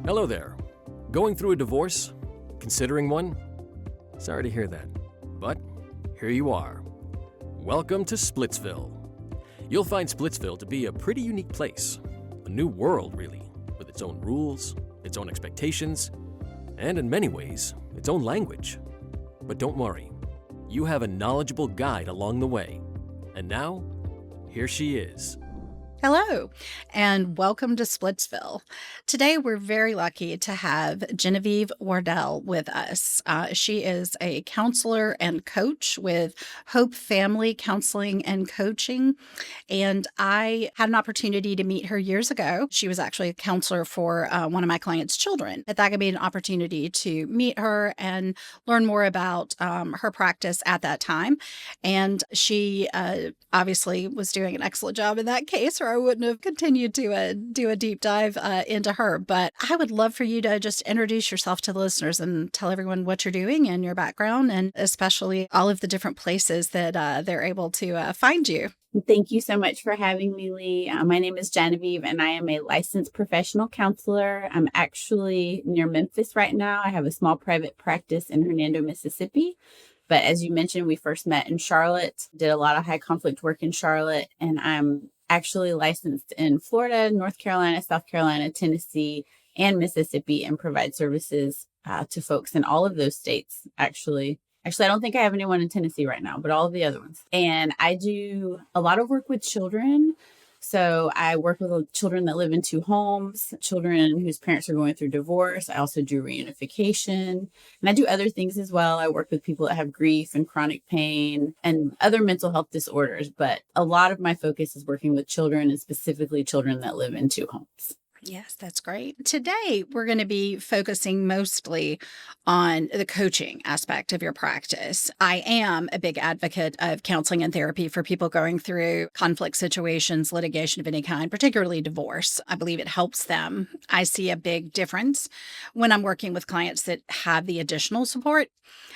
Hello there. Going through a divorce? Considering one? Sorry to hear that, but here you are. Welcome to Splitsville. You'll find Splitsville to be a pretty unique place. A new world, really, with its own rules, its own expectations, and in many ways, its own language. But don't worry, you have a knowledgeable guide along the way. And now, here she is. Hello, and welcome to Splitsville. Today, we're very lucky to have Jenevieve Wardell with us. She is a counselor and coach with Hope Family Counseling and Coaching, and I had an opportunity to meet her years ago. She was actually a counselor for one of my clients' children. That gave me an opportunity to meet her and learn more about her practice at that time, and she obviously was doing an excellent job in that case, or I wouldn't have continued to do a deep dive into her. But I would love for you to just introduce yourself to the listeners and tell everyone what you're doing and your background, and especially all of the different places that they're able to find you. Thank you so much for having me, Leigh. My name is Jenevieve, and I am a licensed professional counselor. I'm actually near Memphis right now. I have a small private practice in Hernando, Mississippi. But as you mentioned, we first met in Charlotte, did a lot of high conflict work in Charlotte, and I'm actually licensed in Florida, North Carolina, South Carolina, Tennessee, and Mississippi, and provide services to folks in all of those states, actually. Actually, I don't think I have anyone in Tennessee right now, but all of the other ones. And I do a lot of work with children. So I work with children that live in two homes, children whose parents are going through divorce. I also do reunification, and I do other things as well. I work with people that have grief and chronic pain and other mental health disorders. But a lot of my focus is working with children, and specifically children that live in two homes. Yes, that's great. Today, we're going to be focusing mostly on the coaching aspect of your practice. I am a big advocate of counseling and therapy for people going through conflict situations, litigation of any kind, particularly divorce. I believe it helps them. I see a big difference when I'm working with clients that have the additional support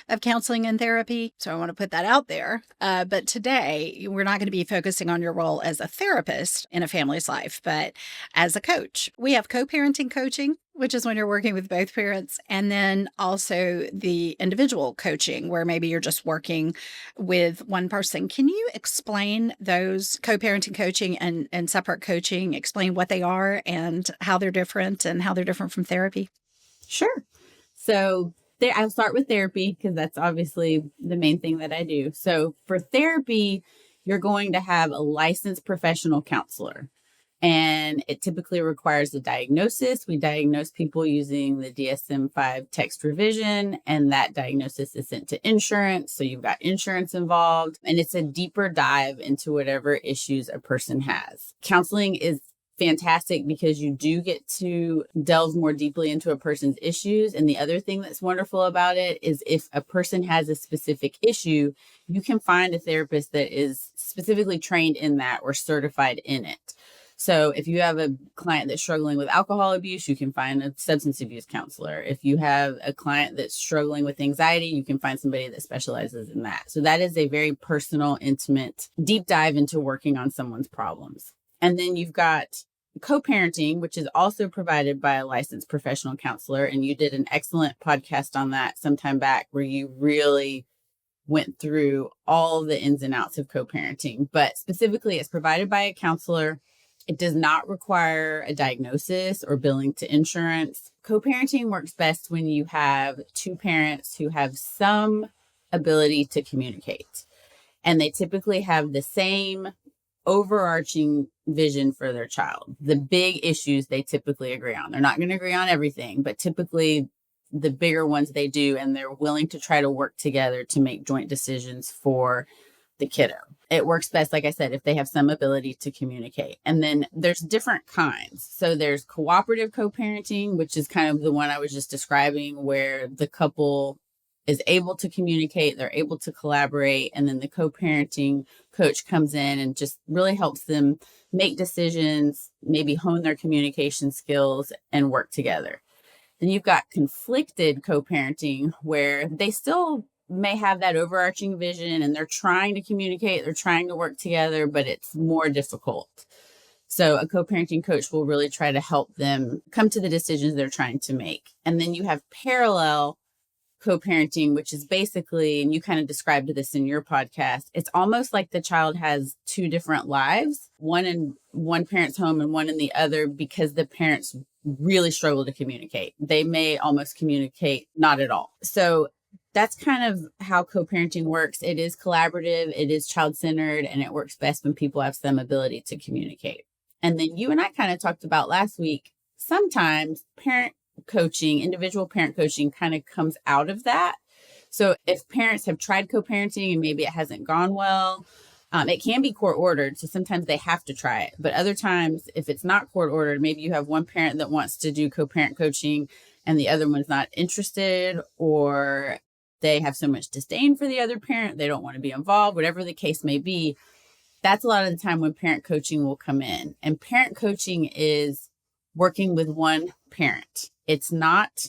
of counseling and therapy. So I want to put that out there. But today, we're not going to be focusing on your role as a therapist in a family's life, but as a coach. We have co-parenting coaching, which is when you're working with both parents, and then also the individual coaching, where maybe you're just working with one person. Can you explain those co-parenting coaching and separate coaching, explain what they are and how they're different from therapy? Sure. So I'll start with therapy because that's obviously the main thing that I do. So for therapy, you're going to have a licensed professional counselor. And it typically requires a diagnosis. We diagnose people using the DSM-5 text revision, and that diagnosis is sent to insurance. So you've got insurance involved, and it's a deeper dive into whatever issues a person has. Counseling is fantastic because you do get to delve more deeply into a person's issues. And the other thing that's wonderful about it is if a person has a specific issue, you can find a therapist that is specifically trained in that or certified in it. So if you have a client that's struggling with alcohol abuse, you can find a substance abuse counselor. If you have a client that's struggling with anxiety, you can find somebody that specializes in that. So that is a very personal, intimate, deep dive into working on someone's problems. And then you've got co-parenting, which is also provided by a licensed professional counselor. And you did an excellent podcast on that sometime back where you really went through all the ins and outs of co-parenting. But specifically, it's provided by a counselor. It does not require a diagnosis or billing to insurance. Co-parenting works best when you have two parents who have some ability to communicate. And they typically have the same overarching vision for their child. The big issues they typically agree on. They're not going to agree on everything, but typically the bigger ones they do, and they're willing to try to work together to make joint decisions for the kiddo. It works best, like I said, if they have some ability to communicate. And then there's different kinds. So there's cooperative co-parenting, which is kind of the one I was just describing, where the couple is able to communicate, they're able to collaborate, and then the co-parenting coach comes in and just really helps them make decisions, maybe hone their communication skills and work together. Then you've got conflicted co-parenting, where they still may have that overarching vision and they're trying to communicate, they're trying to work together, but it's more difficult. So a co-parenting coach will really try to help them come to the decisions they're trying to make. And then you have parallel co-parenting, which is basically, and you kind of described this in your podcast, it's almost like the child has two different lives, one in one parent's home and one in the other, because the parents really struggle to communicate. They may almost communicate not at all. So that's kind of how co-parenting works. It is collaborative, it is child-centered, and it works best when people have some ability to communicate. And then you and I kind of talked about last week, sometimes parent coaching, individual parent coaching kind of comes out of that. So if parents have tried co-parenting and maybe it hasn't gone well, it can be court ordered. So sometimes they have to try it. But other times, if it's not court ordered, maybe you have one parent that wants to do co-parent coaching and the other one's not interested, or they have so much disdain for the other parent, they don't want to be involved, whatever the case may be. That's a lot of the time when parent coaching will come in. And parent coaching is working with one parent. It's not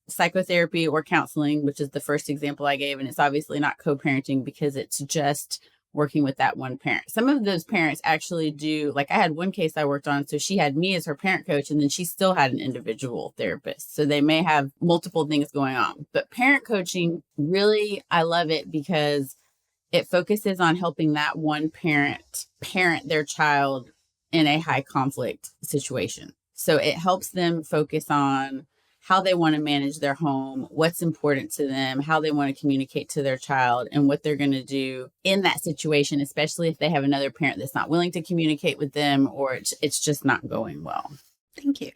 psychotherapy or counseling, which is the first example I gave. And it's obviously not co-parenting because it's just working with that one parent. Some of those parents actually do, like I had one case I worked on. So she had me as her parent coach, and then she still had an individual therapist. So they may have multiple things going on. But parent coaching, really, I love it because it focuses on helping that one parent parent their child in a high conflict situation. So it helps them focus on how they want to manage their home, what's important to them, how they want to communicate to their child, and what they're going to do in that situation, especially if they have another parent that's not willing to communicate with them, or it's just not going well. Thank you.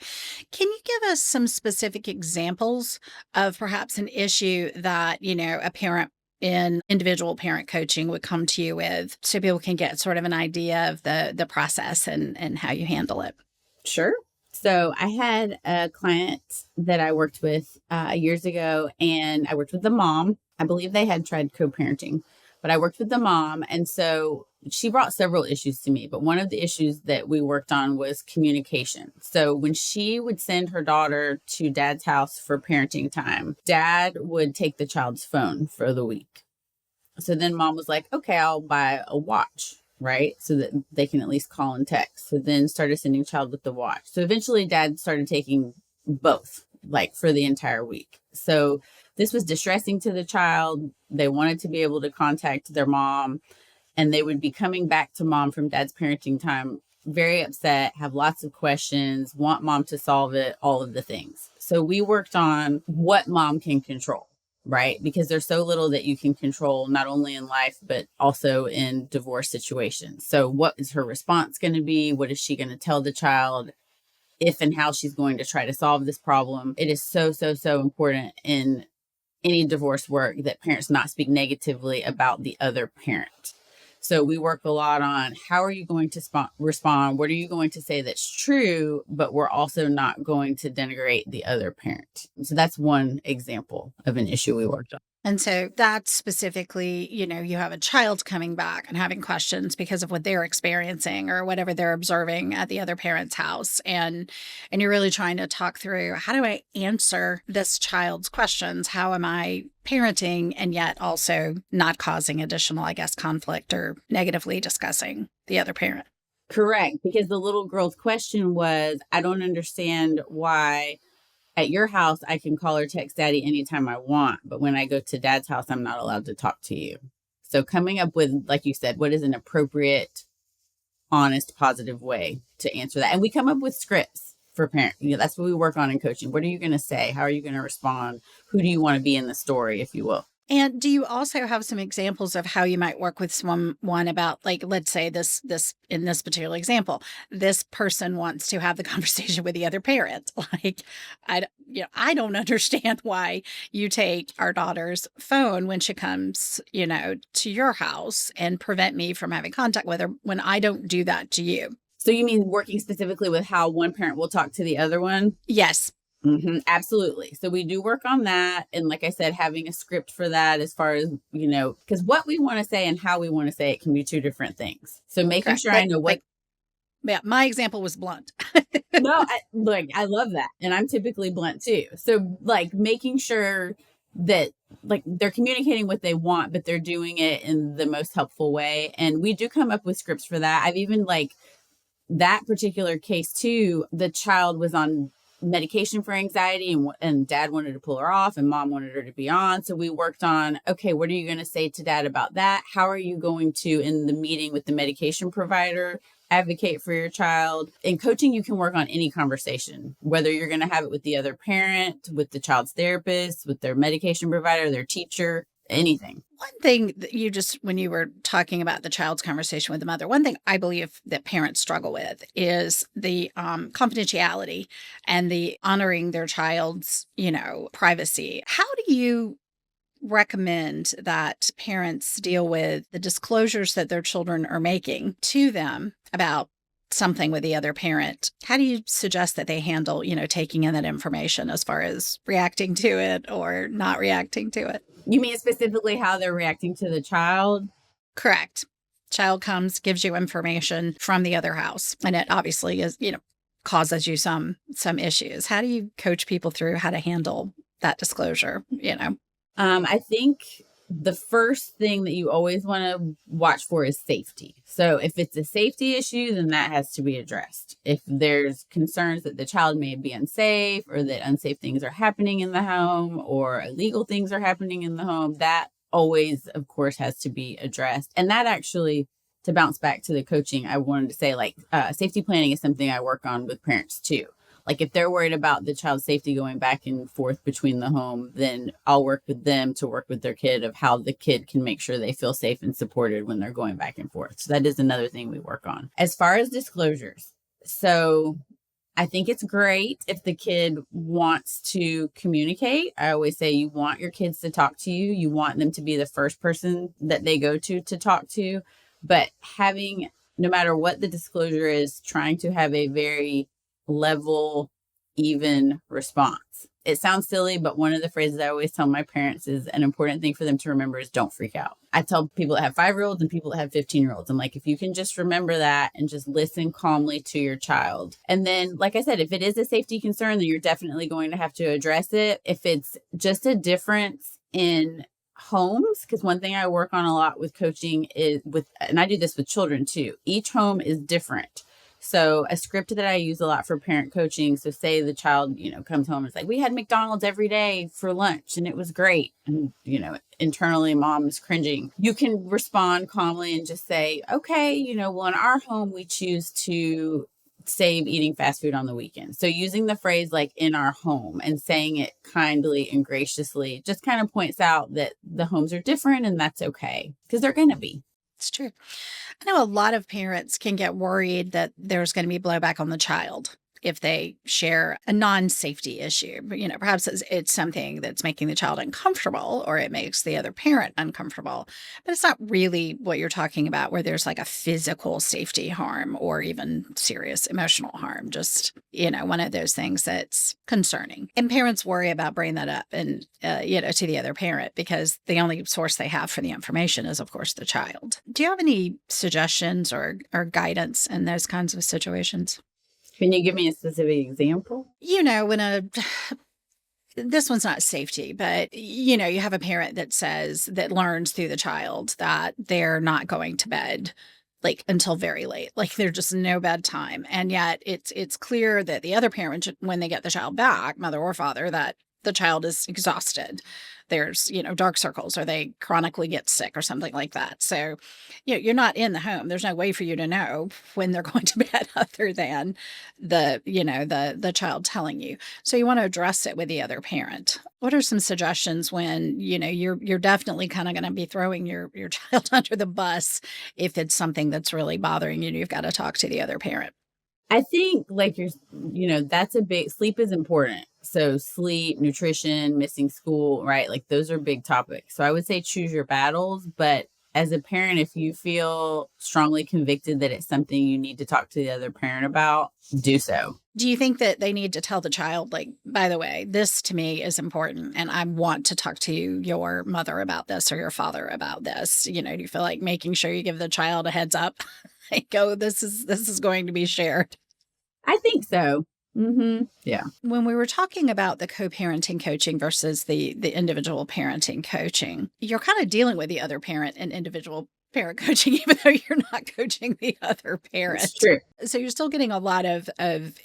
Can you give us some specific examples of perhaps an issue that, a parent in individual parent coaching would come to you with, so people can get sort of an idea of the process and how you handle it? Sure. So I had a client that I worked with years ago, and I worked with the mom. I believe they had tried co-parenting, but I worked with the mom. And so she brought several issues to me, but one of the issues that we worked on was communication. So when she would send her daughter to dad's house for parenting time, dad would take the child's phone for the week. So then mom was like, okay, I'll buy a watch, right? So that they can at least call and text. So then started sending child with the watch. So eventually dad started taking both, like for the entire week. So this was distressing to the child. They wanted to be able to contact their mom, and they would be coming back to mom from dad's parenting time very upset, have lots of questions, want mom to solve it, all of the things. So we worked on what mom can control, right? Because there's so little that you can control, not only in life, but also in divorce situations. So what is her response going to be? What is she going to tell the child? If and how she's going to try to solve this problem. It is so, so, so important in any divorce work that parents not speak negatively about the other parent. So we work a lot on how are you going to respond? What are you going to say that's true, but we're also not going to denigrate the other parent. So that's one example of an issue we worked on. And so that's specifically, you have a child coming back and having questions because of what they're experiencing or whatever they're observing at the other parent's house. And you're really trying to talk through, how do I answer this child's questions? How am I parenting and yet also not causing additional, conflict or negatively discussing the other parent? Correct. Because the little girl's question was, I don't understand why at your house, I can call or text daddy anytime I want. But when I go to dad's house, I'm not allowed to talk to you. So coming up with, like you said, what is an appropriate, honest, positive way to answer that? And we come up with scripts for parents. That's what we work on in coaching. What are you going to say? How are you going to respond? Who do you want to be in the story, if you will? And do you also have some examples of how you might work with someone about, let's say this in this particular example, this person wants to have the conversation with the other parent. I don't understand why you take our daughter's phone when she comes, to your house and prevent me from having contact with her when I don't do that to you. So you mean working specifically with how one parent will talk to the other one? Yes. Mm-hmm, absolutely. So we do work on that. And like I said, having a script for that as far as, because what we want to say and how we want to say it can be two different things. So making Correct. sure I know what. Yeah, my example was blunt. No, I love that. And I'm typically blunt too. So making sure that they're communicating what they want, but they're doing it in the most helpful way. And we do come up with scripts for that. I've even that particular case too, the child was on medication for anxiety and dad wanted to pull her off and mom wanted her to be on. So we worked on, okay, what are you going to say to dad about that? How are you going to, in the meeting with the medication provider, advocate for your child? In coaching, you can work on any conversation, whether you're going to have it with the other parent, with the child's therapist, with their medication provider, their teacher, anything. One thing that when you were talking about the child's conversation with the mother, one thing I believe that parents struggle with is the confidentiality and the honoring their child's, privacy. How do you recommend that parents deal with the disclosures that their children are making to them about something with the other parent? How do you suggest that they handle, taking in that information as far as reacting to it or not reacting to it? You mean specifically how they're reacting to the child? Correct. Child comes, gives you information from the other house, and it obviously is, causes you some issues. How do you coach people through how to handle that disclosure, I think the first thing that you always want to watch for is safety. So if it's a safety issue, then that has to be addressed. If there's concerns that the child may be unsafe or that unsafe things are happening in the home or illegal things are happening in the home, that always, of course, has to be addressed. And that actually, to bounce back to the coaching, I wanted to say safety planning is something I work on with parents too. Like if they're worried about the child's safety going back and forth between the home, then I'll work with them to work with their kid of how the kid can make sure they feel safe and supported when they're going back and forth. So that is another thing we work on. As far as disclosures, so I think it's great if the kid wants to communicate. I always say you want your kids to talk to you. You want them to be the first person that they go to talk to. But having, no matter what the disclosure is, trying to have a very level, even response. It sounds silly, but one of the phrases I always tell my parents is an important thing for them to remember is don't freak out. I tell people that have 5-year-olds and people that have 15-year-olds. I'm like, if you can just remember that and just listen calmly to your child. And then, like I said, if it is a safety concern, then you're definitely going to have to address it. If it's just a difference in homes, because one thing I work on a lot with coaching is and I do this with children too, each home is different. So a script that I use a lot for parent coaching. So say the child, comes home and is like, we had McDonald's every day for lunch and it was great. And, internally mom is cringing. You can respond calmly and just say, okay, well, in our home, we choose to save eating fast food on the weekend. So using the phrase like in our home and saying it kindly and graciously just kind of points out that the homes are different and that's okay because they're going to be. It's true. I know a lot of parents can get worried that there's going to be blowback on the child if they share a non-safety issue. But, perhaps it's something that's making the child uncomfortable or it makes the other parent uncomfortable. But it's not really what you're talking about where there's like a physical safety harm or even serious emotional harm. Just, one of those things that's concerning. And parents worry about bringing that up and, to the other parent because the only source they have for the information is, of course, the child. Do you have any suggestions or guidance in those kinds of situations? Can you give me a specific example? When this one's not safety, but, you have a parent that learns through the child that they're not going to bed until very late, there's just no bedtime. And yet it's clear that the other parent, when they get the child back, mother or father, that the child is exhausted. There's, dark circles or they chronically get sick or something like that. So, you're not in the home. There's no way for you to know when they're going to bed other than the child telling you. So you want to address it with the other parent. What are some suggestions when, you're definitely kind of going to be throwing your child under the bus if it's something that's really bothering you? You've got to talk to the other parent. I think that's a big, sleep is important. So sleep, nutrition, missing school, right? Those are big topics. So I would say choose your battles. But as a parent, if you feel strongly convicted that it's something you need to talk to the other parent about, do so. Do you think that they need to tell the child, by the way, this to me is important and I want to talk to your mother about this or your father about this? Do you feel like making sure you give the child a heads up? This is going to be shared. I think so. Mm-hmm. Yeah. When we were talking about the co-parenting coaching versus the individual parenting coaching, you're kind of dealing with the other parent in individual parent coaching, even though you're not coaching the other parent. It's true. So you're still getting a lot of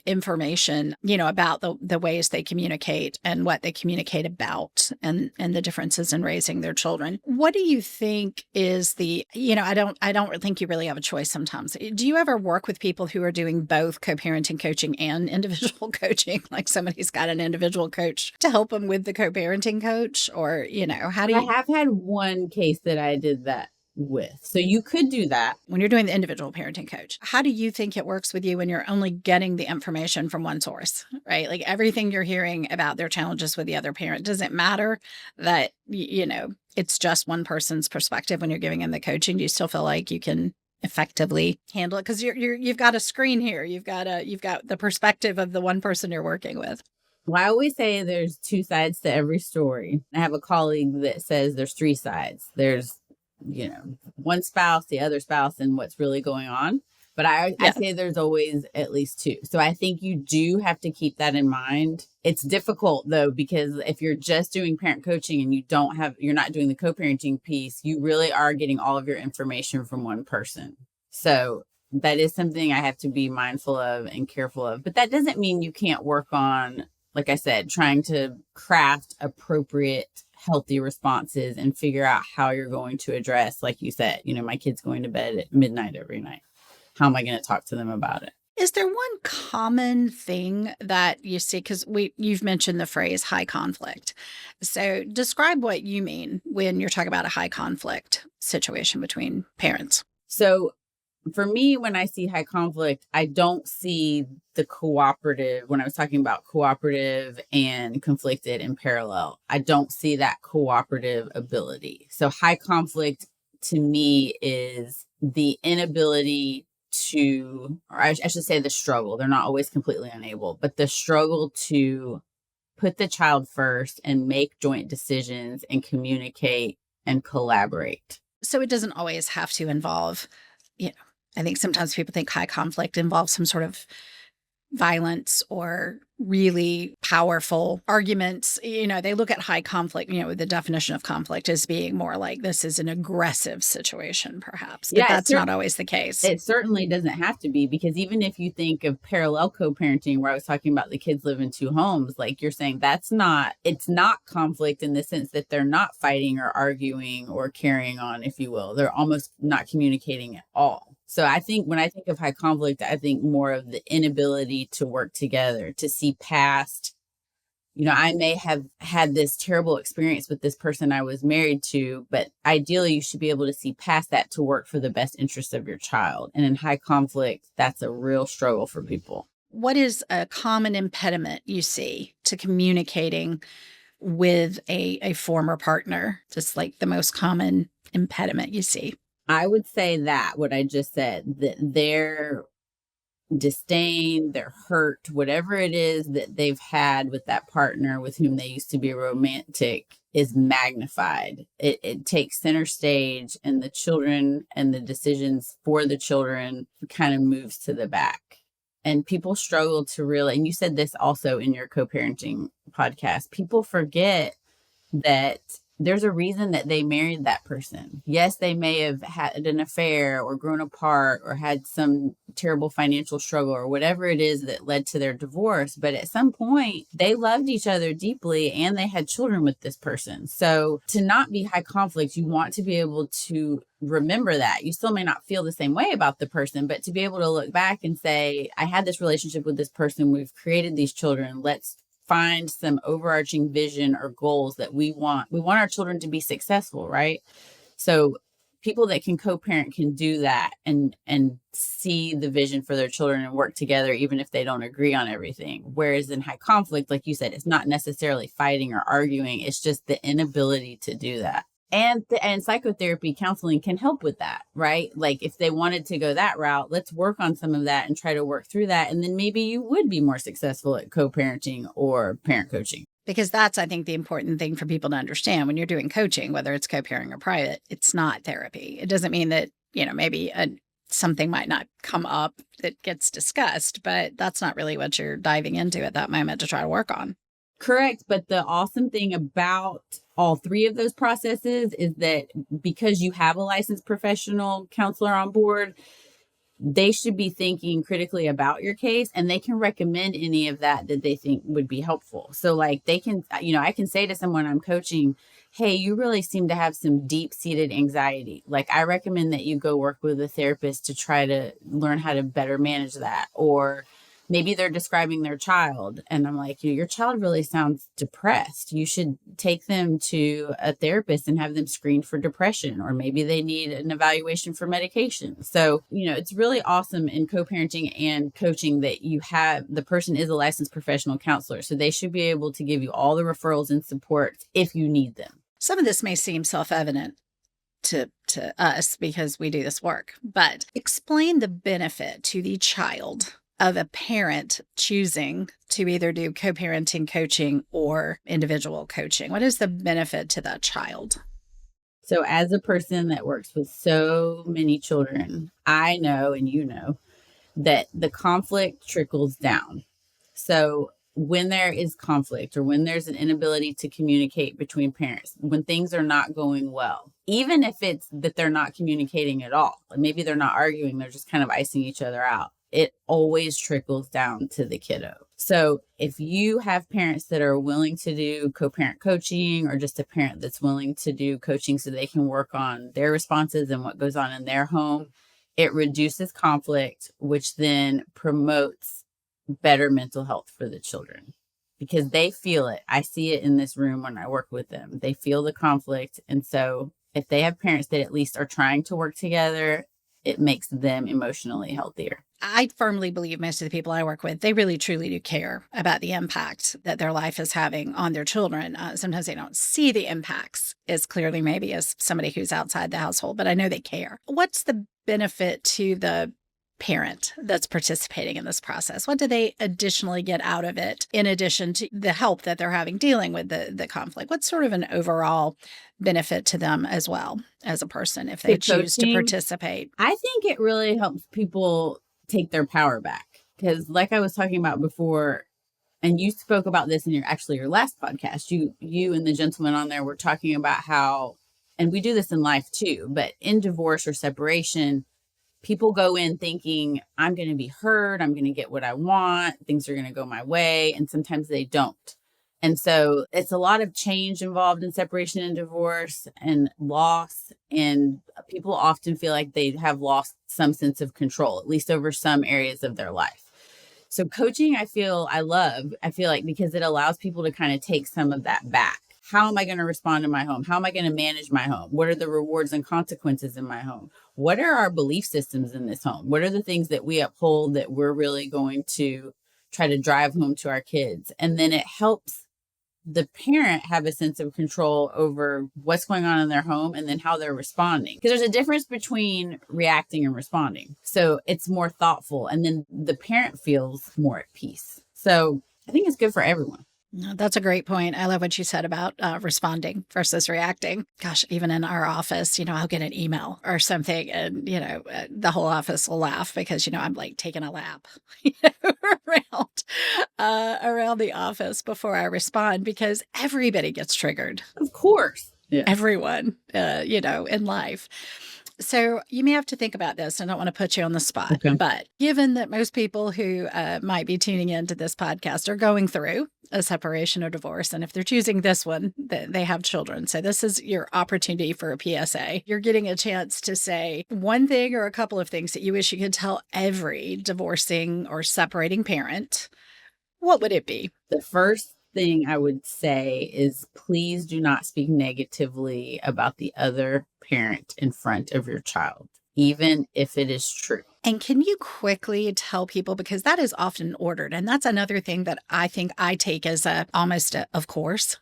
information, about the ways they communicate and what they communicate about and the differences in raising their children. What do you think is I don't think you really have a choice sometimes. Do you ever work with people who are doing both co-parenting coaching and individual coaching? Like somebody's got an individual coach to help them with the co-parenting coach, or, how do you? I have had one case that I did that with. So you could do that. When you're doing the individual parenting coach, how do you think it works with you when you're only getting the information from one source, right? Like everything you're hearing about their challenges with the other parent, does it matter that, it's just one person's perspective when you're giving them the coaching? Do you still feel like you can effectively handle it? Because you've got a screen here. You've got the perspective of the one person you're working with. Well, I always say there's two sides to every story. I have a colleague that says there's three sides. There's one spouse, the other spouse, and what's really going on. But I say there's always at least two. So I think you do have to keep that in mind. It's difficult though, because if you're just doing parent coaching and you're not doing the co-parenting piece, you really are getting all of your information from one person. So that is something I have to be mindful of and careful of. But that doesn't mean you can't work on, like I said, trying to craft appropriate healthy responses and figure out how you're going to address, like you said, my kid's going to bed at midnight every night. How am I going to talk to them about it? Is there one common thing that you see? Because you've mentioned the phrase high conflict. So describe what you mean when you're talking about a high conflict situation between parents. So for me, when I see high conflict, I don't see the cooperative. When I was talking about cooperative and conflicted in parallel, I don't see that cooperative ability. So high conflict to me is the inability to, or I should say the struggle. They're not always completely unable, but the struggle to put the child first and make joint decisions and communicate and collaborate. So it doesn't always have to involve, I think sometimes people think high conflict involves some sort of violence or really powerful arguments. They look at high conflict, the definition of conflict as being more like this is an aggressive situation, perhaps. But that's not always the case. It certainly doesn't have to be, because even if you think of parallel co-parenting, where I was talking about the kids live in two homes, like you're saying, it's not conflict in the sense that they're not fighting or arguing or carrying on, if you will. They're almost not communicating at all. So I think when I think of high conflict, I think more of the inability to work together, to see past, I may have had this terrible experience with this person I was married to, but ideally you should be able to see past that to work for the best interest of your child. And in high conflict, that's a real struggle for people. What is a common impediment you see to communicating with a former partner? Just like the most common impediment you see? I would say that what I just said, that their disdain, their hurt, whatever it is that they've had with that partner with whom they used to be romantic is magnified. It takes center stage, and the children and the decisions for the children kind of moves to the back. And people struggle to really, and you said this also in your co-parenting podcast, people forget that there's a reason that they married that person. Yes, they may have had an affair or grown apart or had some terrible financial struggle or whatever it is that led to their divorce. But at some point, they loved each other deeply and they had children with this person. So to not be high conflict, you want to be able to remember that. You still may not feel the same way about the person, but to be able to look back and say, I had this relationship with this person. We've created these children. Let's find some overarching vision or goals that we want. We want our children to be successful, right? So people that can co-parent can do that and see the vision for their children and work together, even if they don't agree on everything. Whereas in high conflict, like you said, it's not necessarily fighting or arguing. It's just the inability to do that. And psychotherapy counseling can help with that, right? Like if they wanted to go that route, let's work on some of that and try to work through that. And then maybe you would be more successful at co-parenting or parent coaching. Because that's, I think, the important thing for people to understand when you're doing coaching, whether it's co-parenting or private, it's not therapy. It doesn't mean that, maybe something might not come up that gets discussed, but that's not really what you're diving into at that moment to try to work on. Correct. But the awesome thing about all three of those processes is that because you have a licensed professional counselor on board, they should be thinking critically about your case, and they can recommend any of that they think would be helpful. So like they can, I can say to someone I'm coaching, hey, you really seem to have some deep-seated anxiety. Like I recommend that you go work with a therapist to try to learn how to better manage that. Or maybe they're describing their child and I'm like, your child really sounds depressed. You should take them to a therapist and have them screened for depression, or maybe they need an evaluation for medication. So, it's really awesome in co-parenting and coaching that the person is a licensed professional counselor. So they should be able to give you all the referrals and support if you need them. Some of this may seem self-evident to us because we do this work, but explain the benefit to the child of a parent choosing to either do co-parenting coaching or individual coaching. What is the benefit to that child? So as a person that works with so many children, I know, and that the conflict trickles down. So when there is conflict or when there's an inability to communicate between parents, when things are not going well, even if it's that they're not communicating at all, maybe they're not arguing, they're just kind of icing each other out, it always trickles down to the kiddo. So if you have parents that are willing to do co-parent coaching, or just a parent that's willing to do coaching so they can work on their responses and what goes on in their home, it reduces conflict, which then promotes better mental health for the children because they feel it. I see it in this room when I work with them. They feel the conflict. And so if they have parents that at least are trying to work together, it makes them emotionally healthier. I firmly believe most of the people I work with, they really truly do care about the impact that their life is having on their children. Sometimes they don't see the impacts as clearly maybe as somebody who's outside the household, but I know they care. What's the benefit to the parent that's participating in this process? What do they additionally get out of it in addition to the help that they're having dealing with the conflict? What's sort of an overall benefit to them as well as a person if they choose to participate? I think it really helps people take their power back because like I was talking about before, and you spoke about this in your last podcast, you and the gentleman on there were talking about how, and we do this in life too, but in divorce or separation, people go in thinking, I'm going to be heard, I'm going to get what I want, things are going to go my way, and sometimes they don't. And so it's a lot of change involved in separation and divorce and loss, and people often feel like they have lost some sense of control, at least over some areas of their life. So coaching, I feel like because it allows people to kind of take some of that back. How am I going to respond in my home? How am I going to manage my home? What are the rewards and consequences in my home? What are our belief systems in this home? What are the things that we uphold that we're really going to try to drive home to our kids? And then it helps the parent have a sense of control over what's going on in their home and then how they're responding. Because there's a difference between reacting and responding. So it's more thoughtful, and then the parent feels more at peace. So I think it's good for everyone. No, that's a great point. I love what you said about responding versus reacting. Gosh, even in our office, I'll get an email or something and, the whole office will laugh because, I'm like taking a lap around the office before I respond because everybody gets triggered. Of course. Yeah. Everyone, in life. So you may have to think about this. I don't want to put you on the spot, okay. But given that most people who might be tuning into this podcast are going through a separation or divorce, and if they're choosing this one, they have children. So this is your opportunity for a PSA. You're getting a chance to say one thing or a couple of things that you wish you could tell every divorcing or separating parent. What would it be? The first thing I would say is please do not speak negatively about the other parent in front of your child, even if it is true. And can you quickly tell people, because that is often ordered, and that's another thing that I think I take as almost of course,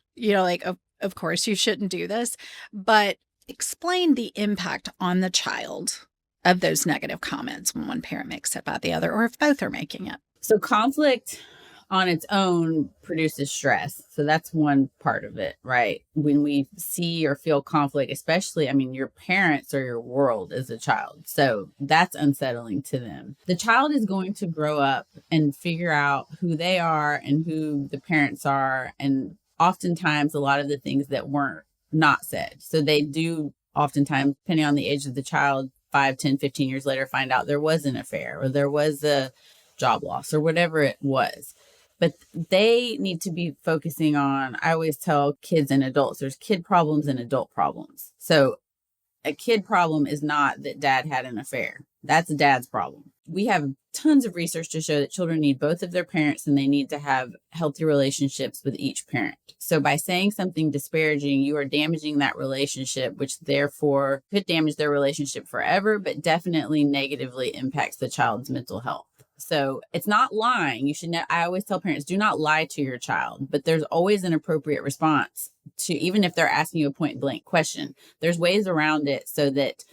of course you shouldn't do this, but explain the impact on the child of those negative comments when one parent makes it about the other, or if both are making it. So conflict on its own produces stress. So that's one part of it, right? When we see or feel conflict, especially, your parents are your world as a child. So that's unsettling to them. The child is going to grow up and figure out who they are and who the parents are. And oftentimes a lot of the things that weren't not said. So they do oftentimes, depending on the age of the child, 5, 10, 15 years later, find out there was an affair or there was a job loss or whatever it was. But they need to be focusing on, I always tell kids and adults, there's kid problems and adult problems. So a kid problem is not that dad had an affair. That's dad's problem. We have tons of research to show that children need both of their parents and they need to have healthy relationships with each parent. So by saying something disparaging, you are damaging that relationship, which therefore could damage their relationship forever, but definitely negatively impacts the child's mental health. So it's not lying. I always tell parents, do not lie to your child, but there's always an appropriate response to, even if they're asking you a point blank question, there's ways around it so that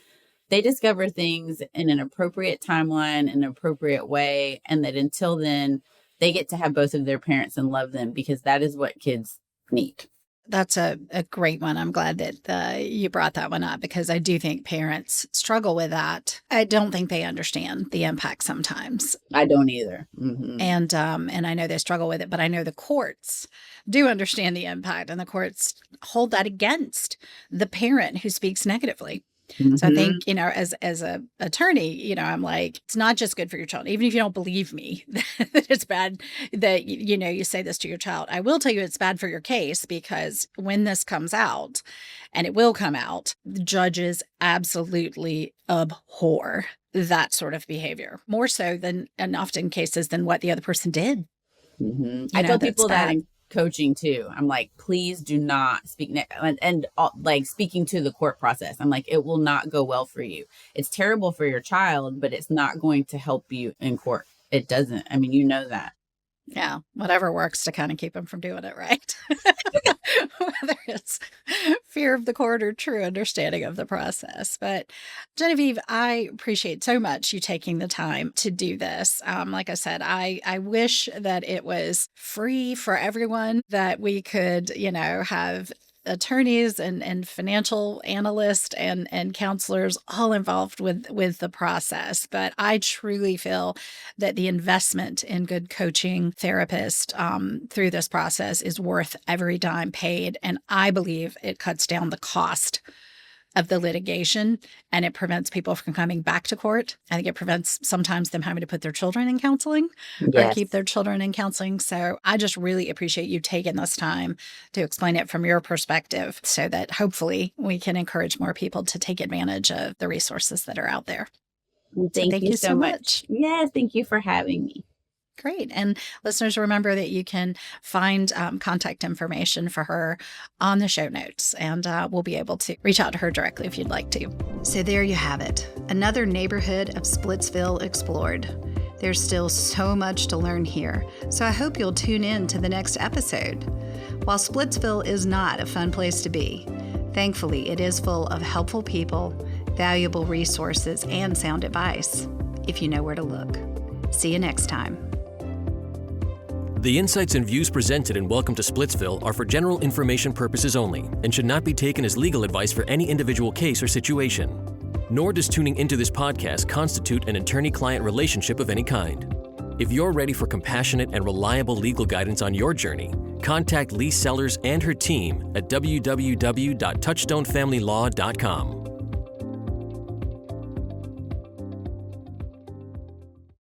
they discover things in an appropriate timeline, in an appropriate way. And that until then, they get to have both of their parents and love them, because that is what kids need. That's a great one. I'm glad that you brought that one up, because I do think parents struggle with that. I don't think they understand the impact sometimes. I don't either. Mm-hmm. And I know they struggle with it, but I know the courts do understand the impact, and the courts hold that against the parent who speaks negatively. Mm-hmm. So I think, as a attorney, I'm like, it's not just good for your child. Even if you don't believe me that it's bad that, you say this to your child, I will tell you it's bad for your case, because when this comes out, and it will come out, the judges absolutely abhor that sort of behavior, more so than, and often cases, than what the other person did. Mm-hmm. I tell people that in coaching too. I'm like, please do not speak and like speaking to the court process. I'm like, it will not go well for you. It's terrible for your child, but it's not going to help you in court. It doesn't. I mean, you know that. Yeah, whatever works to kind of keep them from doing it right. Whether it's fear of the court or true understanding of the process. But Jenevieve, I appreciate so much you taking the time to do this. Like I said, I wish that it was free for everyone, that we could, have attorneys and financial analysts and counselors all involved with the process. But I truly feel that the investment in good coaching therapists through this process is worth every dime paid. And I believe it cuts down the cost of the litigation, and it prevents people from coming back to court. I think it prevents sometimes them having to put their children in counseling or keep their children in counseling. So I just really appreciate you taking this time to explain it from your perspective, so that hopefully we can encourage more people to take advantage of the resources that are out there. Thank you so much. Yes, thank you for having me. Great. And listeners, remember that you can find contact information for her on the show notes, and we'll be able to reach out to her directly if you'd like to. So there you have it. Another neighborhood of Splitsville explored. There's still so much to learn here, so I hope you'll tune in to the next episode. While Splitsville is not a fun place to be, thankfully it is full of helpful people, valuable resources, and sound advice, if you know where to look. See you next time. The insights and views presented in Welcome to Splitsville are for general information purposes only and should not be taken as legal advice for any individual case or situation. Nor does tuning into this podcast constitute an attorney-client relationship of any kind. If you're ready for compassionate and reliable legal guidance on your journey, contact Leigh Sellers and her team at www.touchstonefamilylaw.com.